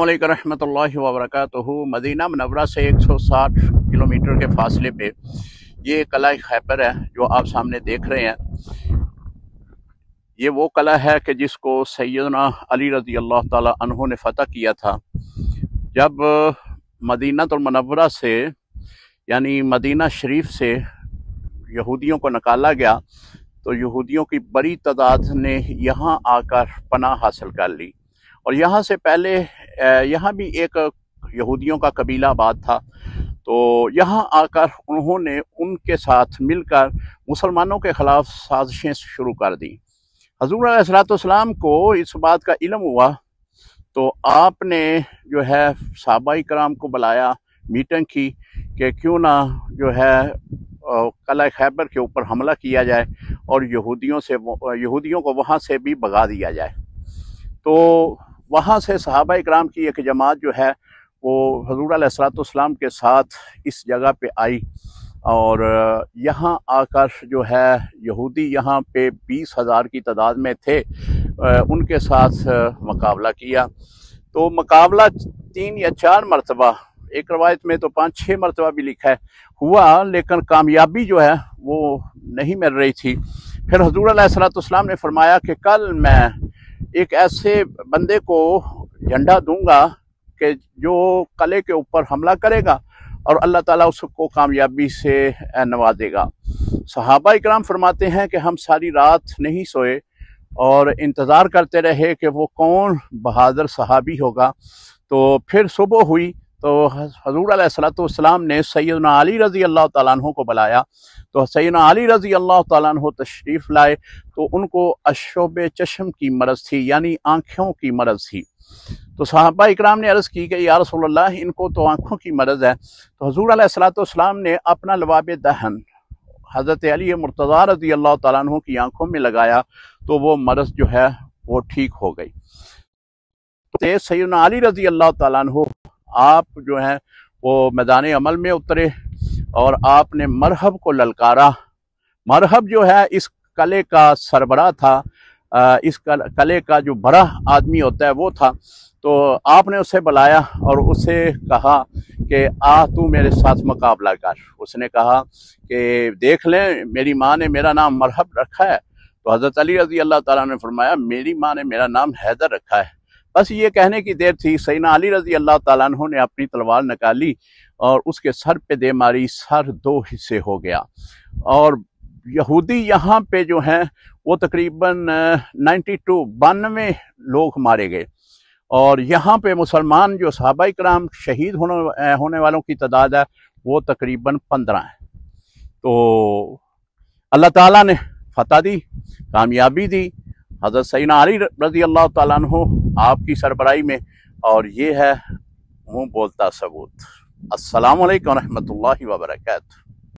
अस्सलामुअलैकुम रहमतुल्लाहि व बरकातुहू। मदीना मुनव्वरा से 160 किलोमीटर के फासले पे ये कला खैबर है जो आप सामने देख रहे हैं। ये वो कला है कि जिसको सैयदना अली रज़ी अल्लाह ताला अन्हु ने फ़तह किया था। जब मदीनातुल मुनव्वरा से यानी मदीना शरीफ से यहूदियों को निकाला गया तो यहूदियों की बड़ी तादाद ने यहाँ आकर पनाह हासिल कर ली। और यहाँ से पहले यहाँ भी एक यहूदियों का कबीला आबाद था, तो यहाँ आकर उन्होंने उनके साथ मिलकर मुसलमानों के ख़िलाफ़ साजिशें शुरू कर दी। हज़ूर अलैहिस्सलाम को इस बात का इल्म हुआ तो आपने जो है सहाबाए किराम को बुलाया, मीटिंग की कि क्यों ना जो है कला खैबर के ऊपर हमला किया जाए और यहूदियों को वहाँ से भी भगा दिया जाए। तो वहाँ से सहाबाए किराम की एक जमात जो है वो हज़ूर अलैहिस्सलाम के साथ इस जगह पे आई और यहाँ आकर जो है यहूदी यहाँ पे 20,000 की तादाद में थे, उनके साथ मुकाबला किया। तो मुकाबला 3 या 4 मरतबा, एक रवायत में तो 5-6 मरतबा भी लिखा है, हुआ, लेकिन कामयाबी जो है वो नहीं मिल रही थी। फिर हज़ूर अलैहिस्सलाम ने फरमाया कि कल मैं एक ऐसे बंदे को झंडा दूंगा कि जो कले के ऊपर हमला करेगा और अल्लाह ताला उसको कामयाबी से नवाजेगा। सहाबा इकराम फरमाते हैं कि हम सारी रात नहीं सोए और इंतज़ार करते रहे कि वो कौन बहादुर सहाबी होगा। तो फिर सुबह हुई तो हज़ूर अलैहिस्सलाम ने सैयदना अली रज़ी अल्लाह ताला अन्हु को बुलाया। तो सैयदना अली रज़ी अल्लाह ताला अन्हु तशरीफ़ लाए तो उनको अशोब चश्म की मरज़ थी, यानी आँखों की मरज़ थी। तो सहाबा इकराम ने अर्ज़ की कि या रसूलल्लाह, इनको तो आँखों की मरज़ है। तो हज़ूर अलैहिस्सलाम ने अपना लवाब दहन हज़रत अली मुर्तज़ा रज़ी अल्लाह ताला अन्हु की आँखों में लगाया तो वो मरज़ जो है वो ठीक हो गई। तो सैयदना अली रज़ी अल्लाह ताला अन्हु आप जो हैं वो मैदान अमल में उतरे और आपने मरहब को ललकारा। मरहब जो है इस कले का सरबराह था, इस कले का जो बड़ा आदमी होता है वो था। तो आपने उसे बुलाया और उसे कहा कि आ तू मेरे साथ मुकाबला कर। उसने कहा कि देख लें, मेरी माँ ने मेरा नाम मरहब रखा है। तो हज़रत अली रज़ी अल्लाह ताला ने फरमाया मेरी माँ ने मेरा नाम हैदर रखा है। बस ये कहने की देर थी, सैयदना अली रज़ी अल्लाह ताला अन्हु ने अपनी तलवार निकाली और उसके सर पे दे मारी, सर 2 हिस्से हो गया। और यहूदी यहाँ पे जो हैं वो तकरीबन 92 लोग मारे गए और यहाँ पे मुसलमान जो सहाबाए किराम शहीद होने वालों की तादाद है वो तकरीबन 15 है। तो अल्लाह ताला ने फतह दी, कामयाबी दी हज़रत सैयदना अली रज़ी अल्लाह ताला अन्हु आपकी सरबराही में, और ये है मुँह बोलता सबूत। अस्सलामु अलैकुम रहमतुल्लाहि व बरकातुहू।